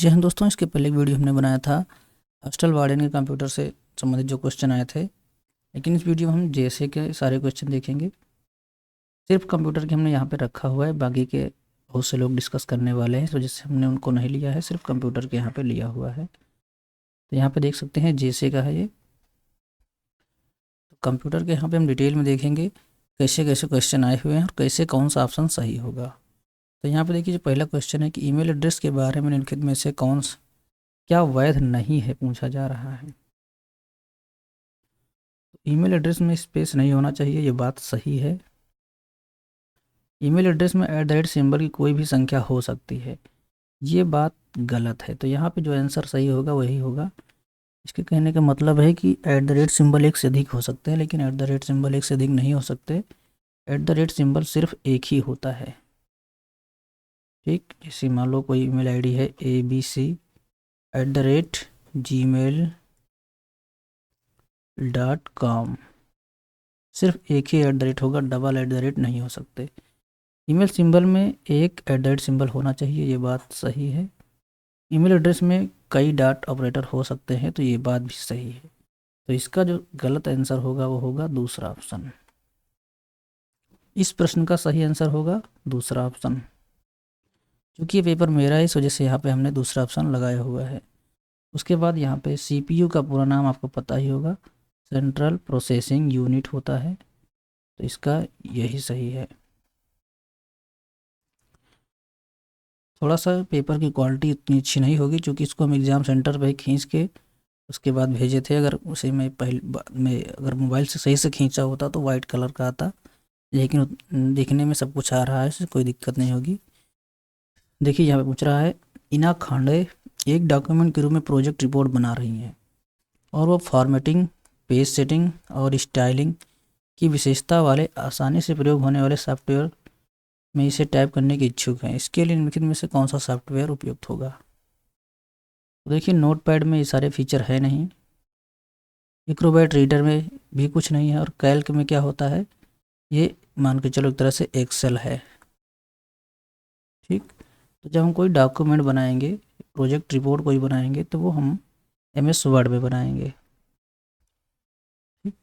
जी हाँ दोस्तों, इसके पहले एक वीडियो हमने बनाया था हॉस्टल वार्डन के कंप्यूटर से संबंधित जो क्वेश्चन आए थे, लेकिन इस वीडियो में हम जैसे के सारे क्वेश्चन देखेंगे। सिर्फ कंप्यूटर के हमने यहाँ पे रखा हुआ है, बाकी के बहुत से लोग डिस्कस करने वाले हैं, इस वजह से हमने उनको नहीं लिया है, सिर्फ कंप्यूटर के यहाँ पे लिया हुआ है। तो यहाँ पे देख सकते हैं जैसे का है ये। तो कंप्यूटर के यहाँ पे हम डिटेल में देखेंगे कैसे कैसे क्वेश्चन आए हुए हैं और कैसे कौन सा ऑप्शन सही होगा। तो यहाँ पे देखिए, जो पहला क्वेश्चन है कि ईमेल एड्रेस के बारे में निम्नलिखित में से क्या वैध नहीं है, पूछा जा रहा है। ईमेल एड्रेस में स्पेस नहीं होना चाहिए, ये बात सही है। ईमेल एड्रेस में @ सिंबल की कोई भी संख्या हो सकती है, ये बात गलत है। तो यहाँ पे जो आंसर सही होगा वही होगा। इसके कहने का मतलब है कि @ सिंबल एक से अधिक हो सकते हैं, लेकिन @ सिंबल एक से अधिक नहीं हो सकते। सिंबल सिर्फ एक ही होता है। ठीक, जैसे मान लो कोई ईमेल आईडी है abc@gmail.com, सिर्फ एक ही @ होगा, डबल @ नहीं हो सकते। ईमेल सिंबल में एक @ सिंबल होना चाहिए, ये बात सही है। ईमेल एड्रेस में कई डॉट ऑपरेटर हो सकते हैं, तो ये बात भी सही है। तो इसका जो गलत आंसर होगा वो होगा दूसरा ऑप्शन। इस प्रश्न का सही आंसर होगा दूसरा ऑप्शन। क्योंकि ये पेपर मेरा है, इस वजह से यहाँ पे हमने दूसरा ऑप्शन लगाया हुआ है। उसके बाद यहाँ पे CPU का पूरा नाम आपको पता ही होगा, सेंट्रल प्रोसेसिंग यूनिट होता है, तो इसका यही सही है। थोड़ा सा पेपर की क्वालिटी इतनी अच्छी नहीं होगी, क्योंकि इसको हम एग्ज़ाम सेंटर पे खींच के उसके बाद भेजे थे। अगर उसे मैं अगर मोबाइल से सही से खींचा होता तो वाइट कलर का आता, लेकिन देखने में सब कुछ आ रहा है, इससे कोई दिक्कत नहीं होगी। देखिए यहाँ पे पूछ रहा है, इना खांडे एक डॉक्यूमेंट के रूप में प्रोजेक्ट रिपोर्ट बना रही हैं और वो फॉर्मेटिंग, पेज सेटिंग और स्टाइलिंग की विशेषता वाले आसानी से प्रयोग होने वाले सॉफ्टवेयर में इसे टाइप करने के इच्छुक हैं। इसके लिए निम्नलिखित में से कौन सा सॉफ्टवेयर उपयुक्त होगा। तो देखिए, नोटपैड में ये सारे फीचर है नहीं, एक्रोबैट रीडर में भी कुछ नहीं है, और कैल्क में क्या होता है, ये मान के चलो एक तरह से एक्सेल है। ठीक, तो जब हम कोई डॉक्यूमेंट बनाएंगे, प्रोजेक्ट रिपोर्ट कोई बनाएंगे, तो वो हम MS वर्ड में बनाएंगे। ठीक,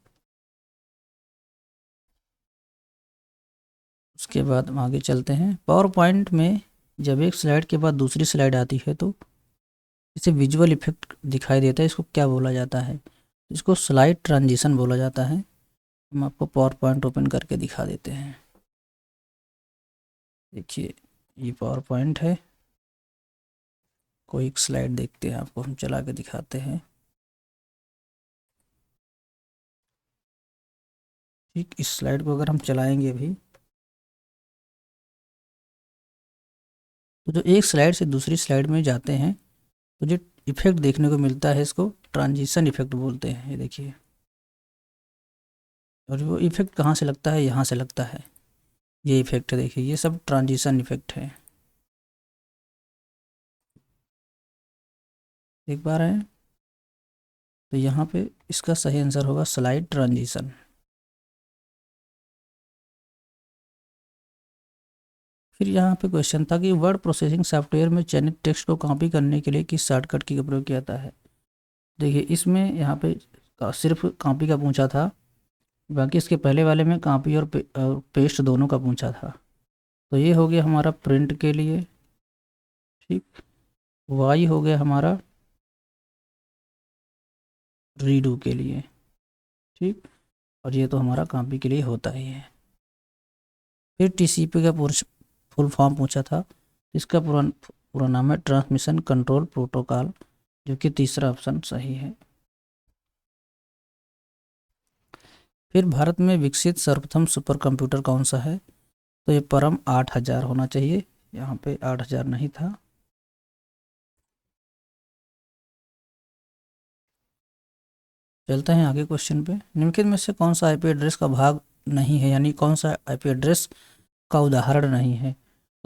उसके बाद हम आगे चलते हैं। पावर पॉइंट में जब एक स्लाइड के बाद दूसरी स्लाइड आती है तो इसे विजुअल इफेक्ट दिखाई देता है, इसको क्या बोला जाता है। इसको स्लाइड ट्रांजिशन बोला जाता है। हम आपको पावर पॉइंट ओपन करके दिखा देते हैं। देखिए, ये पावर पॉइंट है। कोई एक स्लाइड देखते हैं, आपको हम चला के दिखाते हैं। ठीक, इस स्लाइड को अगर हम चलाएंगे अभी, तो जो एक स्लाइड से दूसरी स्लाइड में जाते हैं तो जो इफेक्ट देखने को मिलता है, इसको ट्रांजिशन इफेक्ट बोलते हैं। ये देखिए, और वो इफेक्ट कहाँ से लगता है, यहाँ से लगता है। ये इफेक्ट देखिए, ये सब ट्रांजिशन इफेक्ट है। देख पा रहे हैं, तो यहाँ पे इसका सही आंसर होगा स्लाइड ट्रांजिशन। फिर यहाँ पे क्वेश्चन था कि वर्ड प्रोसेसिंग सॉफ्टवेयर में चयनित टेक्स्ट को कॉपी करने के लिए किस शॉर्टकट की प्रयोग किया जाता है। देखिए, इसमें यहाँ पे सिर्फ कॉपी का पूछा था, बाकी इसके पहले वाले में कॉपी और पेस्ट दोनों का पूछा था। तो ये हो गया हमारा प्रिंट के लिए। ठीक, वाई हो गया हमारा रीडू के लिए। ठीक, और ये तो हमारा कॉपी के लिए होता ही है। फिर TCP का फुल फॉर्म पूछा था, इसका पूरा नाम है ट्रांसमिशन कंट्रोल प्रोटोकॉल, जो कि तीसरा ऑप्शन सही है। फिर भारत में विकसित सर्वप्रथम सुपर कंप्यूटर कौन सा है। तो ये परम 8000 होना चाहिए, यहाँ पे 8000 नहीं था। चलते हैं आगे क्वेश्चन पे। निम्नलिखित में से कौन सा IP एड्रेस का भाग नहीं है, यानी कौन सा IP एड्रेस का उदाहरण नहीं है।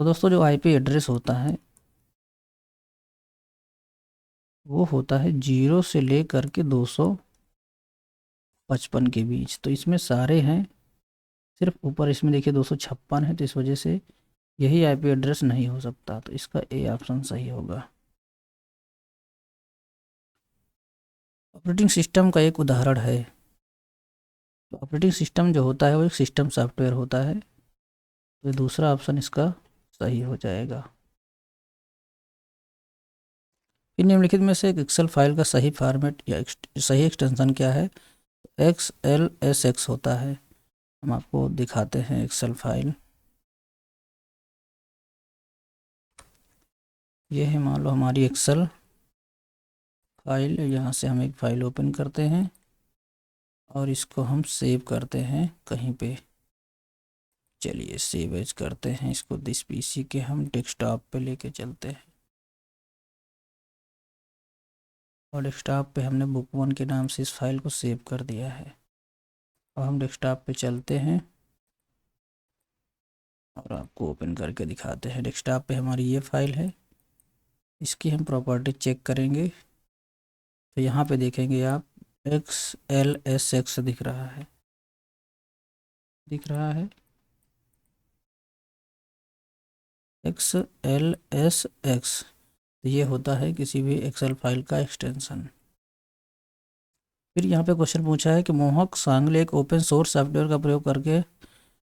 तो दोस्तों, जो IP एड्रेस होता है वो होता है 0 से लेकर के 255 के बीच। तो इसमें सारे हैं, सिर्फ ऊपर इसमें देखिए 256 है, तो इस वजह से यही IP एड्रेस नहीं हो सकता। तो इसका A ऑप्शन सही होगा। ऑपरेटिंग सिस्टम का एक उदाहरण है। तो ऑपरेटिंग सिस्टम जो होता है वो एक सिस्टम सॉफ्टवेयर होता है। तो दूसरा ऑप्शन इसका सही हो जाएगा। फिर निम्नलिखित में से एक एक्सेल फाइल का सही फॉर्मेट या सही एक्सटेंशन क्या है? XLSX होता है। हम आपको दिखाते हैं एक्सेल फाइल। ये है मान लो हमारी एक्सेल फाइल। यहाँ से हम एक फ़ाइल ओपन करते हैं और इसको हम सेव करते हैं कहीं पे। चलिए सेव एज करते हैं इसको। दिस पीसी के हम डेस्कटॉप पे लेके चलते हैं और डेस्कटॉप पे हमने बुक 1 के नाम से इस फाइल को सेव कर दिया है। अब हम डेस्कटॉप पे चलते हैं और आपको ओपन करके दिखाते हैं। डेस्कटॉप पे हमारी ये फाइल है। इसकी हम प्रॉपर्टी चेक करेंगे तो यहाँ पे देखेंगे आप XLSX दिख रहा है, दिख रहा है XLSX। तो ये होता है किसी भी एक्सेल फाइल का एक्सटेंशन। फिर यहाँ पे क्वेश्चन पूछा है कि मोहक सांगले एक ओपन सोर्स सॉफ्टवेयर का प्रयोग करके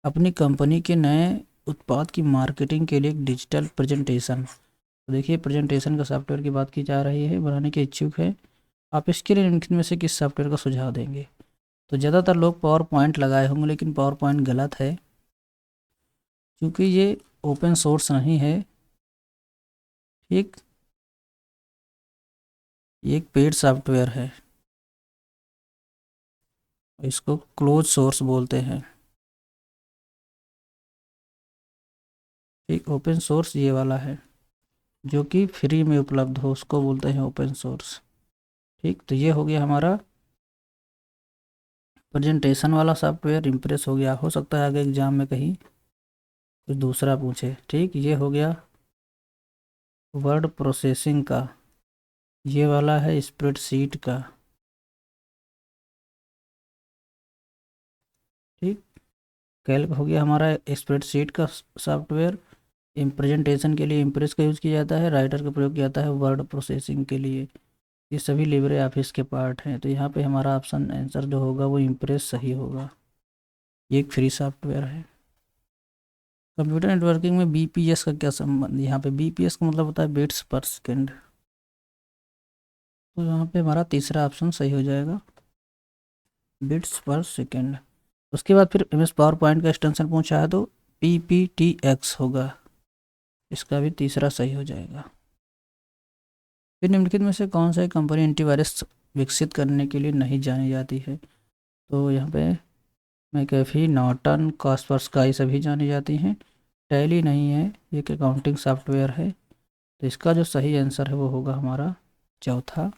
अपनी कंपनी के नए उत्पाद की मार्केटिंग के लिए एक डिजिटल प्रेजेंटेशन। तो देखिए प्रेजेंटेशन का सॉफ्टवेयर की बात की जा रही है, बनाने के इच्छुक है। आप इसके लिए निम्नलिखित में से किस सॉफ्टवेयर का सुझाव देंगे? तो ज़्यादातर लोग पावर पॉइंट लगाए होंगे, लेकिन पावर पॉइंट गलत है क्योंकि ये ओपन सोर्स नहीं है। ठीक, ये एक पेड सॉफ्टवेयर है, इसको क्लोज सोर्स बोलते हैं। एक ओपन सोर्स ये वाला है जो कि फ्री में उपलब्ध हो, उसको बोलते हैं ओपन सोर्स। ठीक, तो ये हो गया हमारा प्रेजेंटेशन वाला सॉफ्टवेयर। इम्प्रेस हो गया। हो सकता है आगे एग्जाम में कहीं कुछ दूसरा पूछे। ठीक, ये हो गया वर्ड प्रोसेसिंग का। ये वाला है स्प्रेडशीट का। ठीक, कैल्क हो गया हमारा स्प्रेडशीट का सॉफ्टवेयर। प्रेजेंटेशन के लिए इम्प्रेस का यूज़ किया जाता है। राइटर का प्रयोग किया जाता है वर्ड प्रोसेसिंग के लिए। ये सभी लिब्रे ऑफिस के पार्ट हैं। तो यहाँ पे हमारा ऑप्शन आंसर जो होगा वो इम्प्रेस सही होगा। ये एक फ्री सॉफ्टवेयर है। कंप्यूटर नेटवर्किंग में बीपीएस का क्या संबंध? यहाँ पे बीपीएस का मतलब होता है बिट्स पर सेकेंड। तो यहाँ पे हमारा तीसरा ऑप्शन सही हो जाएगा, बिट्स पर सेकेंड। उसके बाद फिर एमएस पावर पॉइंट का एक्सटेंशन पूछा है तो PPTX होगा। इसका भी तीसरा सही हो जाएगा। फिर निम्नलिखित में से कौन सा कंपनी एंटीवायरस विकसित करने के लिए नहीं जानी जाती है? तो यहाँ पे मैकेफी, नॉर्टन, कास्परस्काई सभी जानी जाती हैं। टैली नहीं है, ये एक अकाउंटिंग सॉफ्टवेयर है। तो इसका जो सही आंसर है वो होगा हमारा चौथा,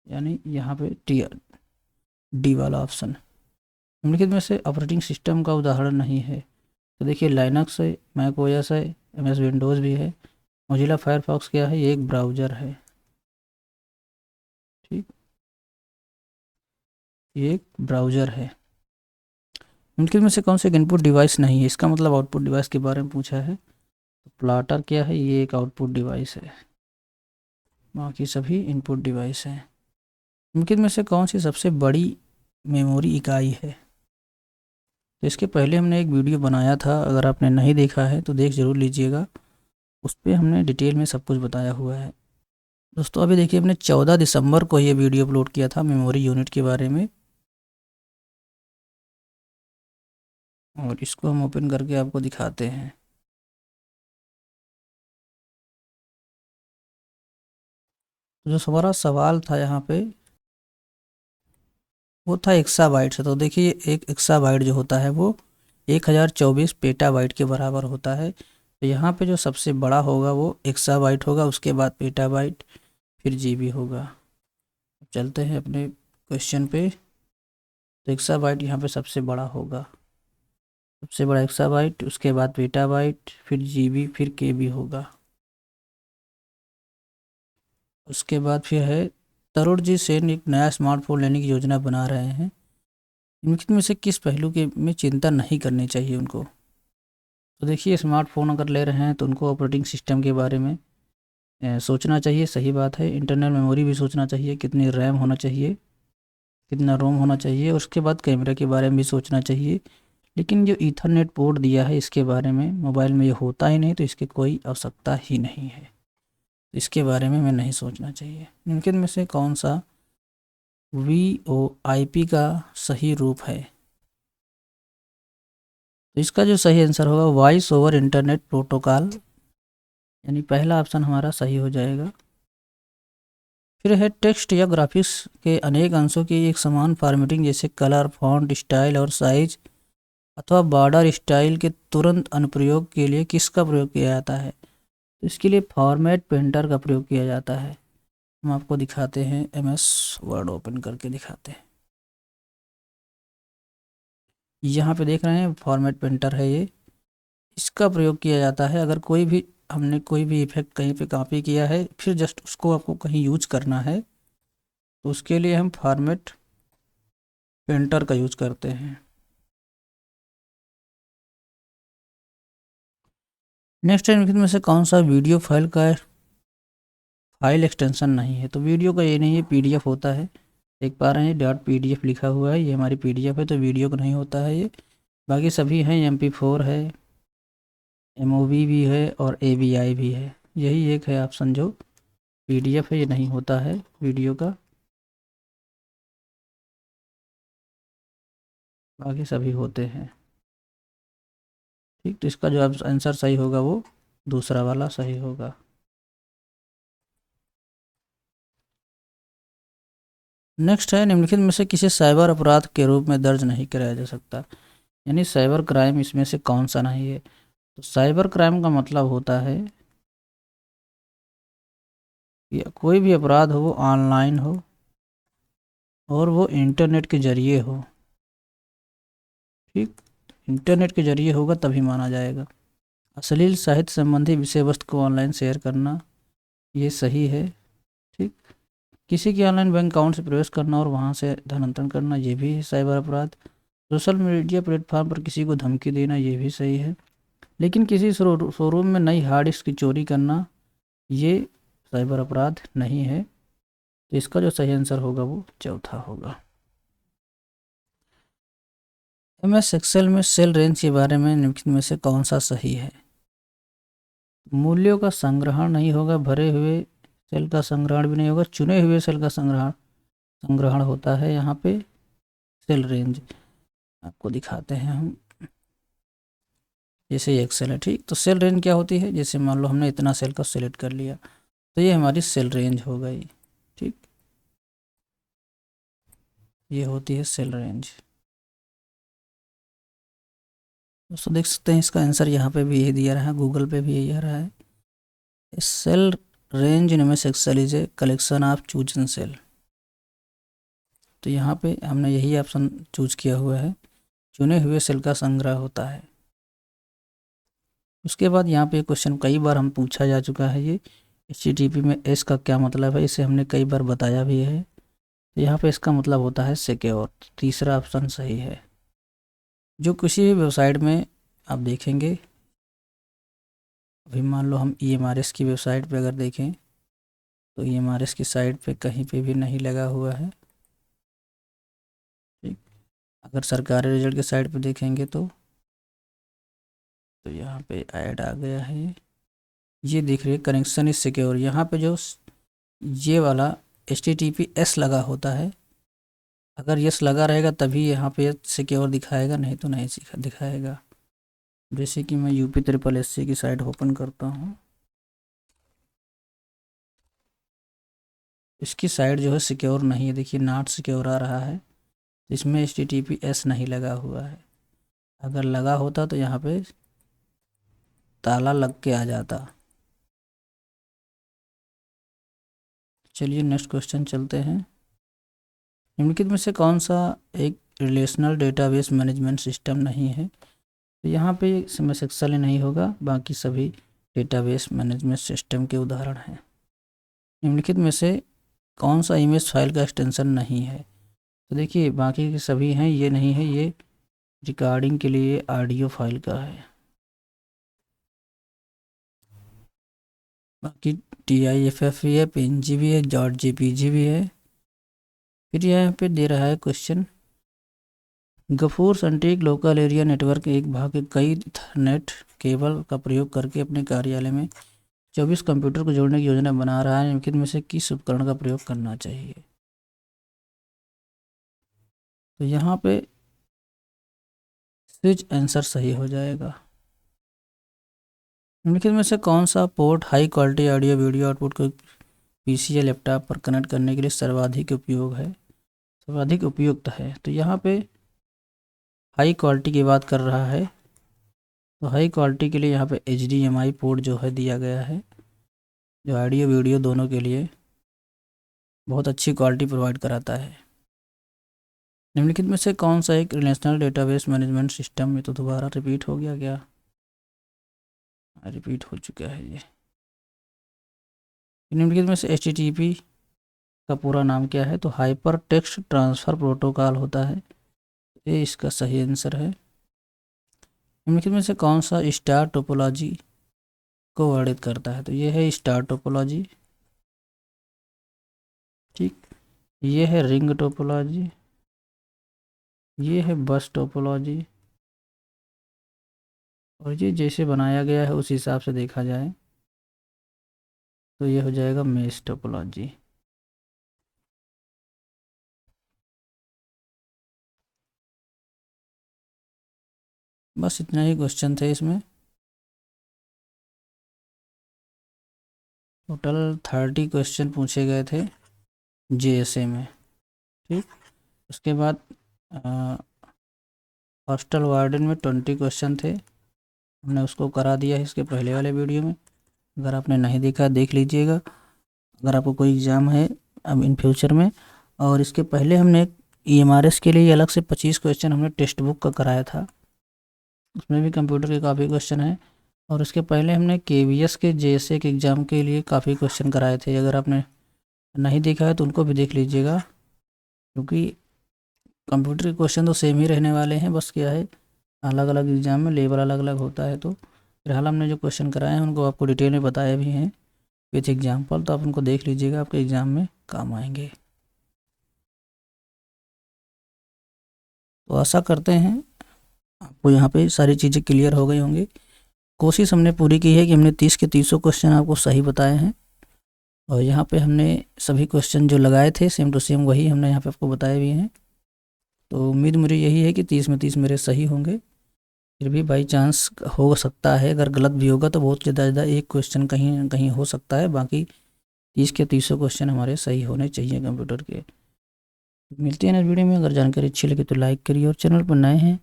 यानी यहाँ पे डी वाला ऑप्शन। निम्नलिखित में से ऑपरेटिंग सिस्टम का उदाहरण नहीं है। तो देखिए लाइनक्स है, मैक ओएस है, MS विंडोज़ भी है। मोजिला फायरफॉक्स क्या है? ये एक ब्राउज़र है। ठीक, ये एक ब्राउज़र है। निम्नलिखित में से कौन सा एक इनपुट डिवाइस नहीं है? इसका मतलब आउटपुट डिवाइस के बारे में पूछा है। तो प्लाटर क्या है? ये एक आउटपुट डिवाइस है, बाकी सभी इनपुट डिवाइस हैं। निम्नलिखित में से कौन सी सबसे बड़ी मेमोरी इकाई है? तो इसके पहले हमने एक वीडियो बनाया था, अगर आपने नहीं देखा है तो देख ज़रूर लीजिएगा। उस पर हमने डिटेल में सब कुछ बताया हुआ है। दोस्तों अभी देखिए हमने 14 दिसंबर को ये वीडियो अपलोड किया था मेमोरी यूनिट के बारे में, और इसको हम ओपन करके आपको दिखाते हैं। तो जो हमारा सवाल था यहाँ पे वो था एक्साबाइट से। तो देखिए एक एक्साबाइट जो होता है वो 1024 पेटाबाइट के बराबर होता है। तो यहाँ पे जो सबसे बड़ा होगा वो एक्साबाइट होगा, उसके बाद पेटाबाइट, फिर जीबी होगा। चलते हैं अपने क्वेश्चन पे। तो एक्साबाइट यहाँ पे सबसे बड़ा होगा, सबसे बड़ा एक्साबाइट, उसके बाद पेटाबाइट, फिर जीबी, फिर केबी होगा। उसके बाद फिर है तरुण जी सेन एक नया स्मार्टफोन लेने की योजना बना रहे हैं। इनमें में से किस पहलू के में चिंता नहीं करनी चाहिए उनको? तो देखिए स्मार्टफोन अगर ले रहे हैं तो उनको ऑपरेटिंग सिस्टम के बारे में सोचना चाहिए, सही बात है। इंटरनल मेमोरी भी सोचना चाहिए, कितनी रैम होना चाहिए, कितना रोम होना चाहिए। उसके बाद कैमरा के बारे में भी सोचना चाहिए। लेकिन जो ईथरनेट पोर्ट दिया है इसके बारे में मोबाइल में ये होता ही नहीं, तो इसकी कोई आवश्यकता ही नहीं है। इसके बारे में मैं नहीं सोचना चाहिए। निम्नलिखित में से कौन सा VoIP का सही रूप है? तो इसका जो सही आंसर होगा वॉइस ओवर इंटरनेट प्रोटोकॉल, यानी पहला ऑप्शन हमारा सही हो जाएगा। फिर है टेक्स्ट या ग्राफिक्स के अनेक अंशों की एक समान फॉर्मेटिंग, जैसे कलर, फॉन्ट स्टाइल और साइज अथवा बॉर्डर स्टाइल के तुरंत अनुप्रयोग के लिए किसका प्रयोग किया जाता है? तो इसके लिए फॉर्मेट पेंटर का प्रयोग किया जाता है। हम आपको दिखाते हैं, MS वर्ड ओपन करके दिखाते हैं। यहाँ पे देख रहे हैं फॉर्मेट पेंटर है ये, इसका प्रयोग किया जाता है। अगर हमने कोई भी इफेक्ट कहीं पे कॉपी किया है, फिर जस्ट उसको आपको कहीं यूज करना है, तो उसके लिए हम फॉर्मेट पेंटर का यूज करते हैं। नेक्स्ट है, में से कौन सा वीडियो फाइल का फाइल एक्सटेंशन नहीं है? तो वीडियो का ये नहीं है, PDF होता है। देख पा रहे हैं .pdf लिखा हुआ है, ये हमारी PDF है, तो वीडियो का नहीं होता है ये। बाकी सभी हैं, MP4 है, MOV भी है और AVI भी है। यही एक है ऑप्शन जो PDF है, ये नहीं होता है वीडियो का, बाकी सभी होते हैं। ठीक, तो इसका जो आंसर सही होगा वो दूसरा वाला सही होगा। नेक्स्ट है, निम्नलिखित में से किसी साइबर अपराध के रूप में दर्ज नहीं कराया जा सकता, यानी साइबर क्राइम इसमें से कौन सा नहीं है? तो साइबर क्राइम का मतलब होता है कि कोई भी अपराध हो वो ऑनलाइन हो और वो इंटरनेट के जरिए हो। ठीक, इंटरनेट के जरिए होगा तभी माना जाएगा। अश्लील साहित्य संबंधी विषय वस्तु को ऑनलाइन शेयर करना, ये सही है। ठीक, किसी के ऑनलाइन बैंक अकाउंट से प्रवेश करना और वहाँ से धन अंतरण करना, ये भी है साइबर अपराध। सोशल मीडिया प्लेटफॉर्म पर किसी को धमकी देना, ये भी सही है। लेकिन किसी शोरूम में नई हार्ड डिस्क की चोरी करना, ये साइबर अपराध नहीं है। तो इसका जो सही आंसर होगा वो चौथा होगा। MS एक्सेल में सेल रेंज के बारे में निम्नलिखित में से कौन सा सही है? मूल्यों का संग्रहण नहीं होगा, भरे हुए सेल का संग्रहण भी नहीं होगा, चुने हुए सेल का संग्रहण होता है यहाँ पे। सेल रेंज आपको दिखाते हैं हम, जैसे ये एक्सेल है। ठीक, तो सेल रेंज क्या होती है? जैसे मान लो हमने इतना सेल का सिलेक्ट कर लिया, तो ये हमारी सेल रेंज हो गई। ठीक, ये होती है सेल रेंज। दोस्तों देख सकते हैं इसका आंसर यहाँ पे भी यही दिया रहा है, गूगल पे भी यही आ रहा है। Cell range in MS Excel is a collection of chosen cell. तो यहाँ पे हमने यही ऑप्शन चूज किया हुआ है, चुने हुए सेल का संग्रह होता है। उसके बाद यहाँ पे क्वेश्चन कई बार हम पूछा जा चुका है, ये HTTP में S का क्या मतलब है, इसे हमने कई बार बताया भी है। तो यहाँ पे इसका मतलब होता है सिक्योर। तीसरा ऑप्शन सही है। जो किसी भी वेबसाइट में आप देखेंगे, अभी मान लो हम EMRS की वेबसाइट पे अगर देखें, तो EMRS की साइट पे कहीं पे भी नहीं लगा हुआ है। ठीक, अगर सरकारी रिजल्ट के साइट पे देखेंगे तो यहाँ पे ऐड आ गया है, ये दिख रही है कनेक्शन इज सिक्योर। यहाँ पे जो ये वाला HTTPS लगा होता है, अगर यस लगा रहेगा तभी यहाँ पे सिक्योर दिखाएगा, नहीं तो नहीं दिखाएगा। जैसे कि मैं UP SSC की साइट ओपन करता हूँ, इसकी साइट जो है सिक्योर नहीं है, देखिए नॉट सिक्योर आ रहा है, इसमें HTTPS नहीं लगा हुआ है। अगर लगा होता तो यहाँ पे ताला लग के आ जाता। चलिए नेक्स्ट क्वेश्चन चलते हैं। निम्नलिखित में से कौन सा एक रिलेशनल डेटाबेस मैनेजमेंट सिस्टम नहीं है? तो यहाँ पे MS एक्सेल नहीं होगा, बाकी सभी डेटाबेस मैनेजमेंट सिस्टम के उदाहरण हैं। निम्नलिखित में से कौन सा इमेज फाइल का एक्सटेंशन नहीं है? तो देखिए बाकी के सभी हैं, ये नहीं है, ये रिकॉर्डिंग के लिए ऑडियो फाइल का है। बाकी TIFF भी है, PNG भी है, JPG भी है। फिर यहाँ पे दे रहा है क्वेश्चन, गफूर सनटेक लोकल एरिया नेटवर्क एक भाग के कई ईथरनेट केबल का प्रयोग करके अपने कार्यालय में 24 कंप्यूटर को जोड़ने की योजना बना रहा है। निम्नलिखित में से किस उपकरण का प्रयोग करना चाहिए? तो यहाँ पे स्विच आंसर सही हो जाएगा। निम्नलिखित में से कौन सा port high quality audio video output को PC या लैपटॉप पर कनेक्ट करने के लिए सर्वाधिक उपयुक्त है? तो यहाँ पे हाई क्वालिटी की बात कर रहा है, तो हाई क्वालिटी के लिए यहाँ पे HDMI पोर्ट जो है दिया गया है, जो ऑडियो वीडियो दोनों के लिए बहुत अच्छी क्वालिटी प्रोवाइड कराता है। निम्नलिखित में से कौन सा एक रिलेशनल डेटाबेस मैनेजमेंट सिस्टम में, तो दोबारा रिपीट हो गया क्या? रिपीट हो चुका है ये। निम्नलिखित में से HTTP का पूरा नाम क्या है? तो हाइपर टेक्स्ट ट्रांसफ़र प्रोटोकॉल होता है, ये इसका सही आंसर है। निम्नलिखित में से कौन सा स्टार टोपोलॉजी को वर्णित करता है? तो ये है स्टार टोपोलॉजी, ठीक। ये है रिंग टोपोलॉजी, ये है बस टोपोलॉजी, और ये जैसे बनाया गया है उस हिसाब से देखा जाए तो ये हो जाएगा मेश टोपोलॉजी। बस इतना ही क्वेश्चन थे इसमें। टोटल 30 क्वेश्चन पूछे गए थे JSA में, ठीक। उसके बाद हॉस्टल वार्डन में 20 क्वेश्चन थे, हमने उसको करा दिया है इसके पहले वाले वीडियो में। अगर आपने नहीं देखा देख लीजिएगा, अगर आपको कोई एग्ज़ाम है अब इन फ्यूचर में। और इसके पहले हमने EMRS के लिए अलग से 25 क्वेश्चन हमने टेक्स्ट बुक का कराया था, उसमें भी कंप्यूटर के काफ़ी क्वेश्चन हैं। और उसके पहले हमने KVS के JSA के एग्ज़ाम के लिए काफ़ी क्वेश्चन कराए थे, अगर आपने नहीं देखा है तो उनको भी देख लीजिएगा, क्योंकि कंप्यूटर के क्वेश्चन तो सेम ही रहने वाले हैं, बस क्या है अलग अलग एग्ज़ाम में लेवल अलग अलग होता है। तो फिलहाल हमने जो क्वेश्चन कराए हैं उनको आपको डिटेल में बताया भी हैं विथ एग्जाम्पल, तो आप उनको देख लीजिएगा, आपके एग्ज़ाम में काम आएंगे। तो आशा करते हैं आपको यहाँ पे सारी चीज़ें क्लियर हो गई होंगी। कोशिश हमने पूरी की है कि हमने 30 के 30 क्वेश्चन आपको सही बताए हैं, और यहाँ पे हमने सभी क्वेश्चन जो लगाए थे सेम टू सेम वही हमने यहाँ पे आपको बताए भी हैं। तो उम्मीद मेरी यही है कि 30 में 30 मेरे सही होंगे। फिर भी बाई चांस हो सकता है, अगर गलत भी होगा तो बहुत ज़्यादा एक क्वेश्चन कहीं ना कहीं हो सकता है, बाकी 30 के 30 क्वेश्चन हमारे सही होने चाहिए कंप्यूटर के। मिलते हैं नेक्स्ट वीडियो में। अगर जानकारी अच्छी लगे तो लाइक करिए, और चैनल पर नए हैं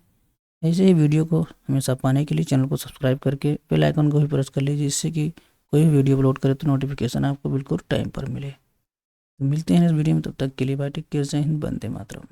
ऐसे ही वीडियो को हमेशा पाने के लिए चैनल को सब्सक्राइब करके बेल आइकन को भी प्रेस कर लीजिए, जिससे कि कोई भी वीडियो अपलोड करे तो नोटिफिकेशन आपको बिल्कुल टाइम पर मिले। तो मिलते हैं नेक्स्ट वीडियो में, तब तक के लिए बाय, टेक केयर, जय हिंद, वंदे मातरम।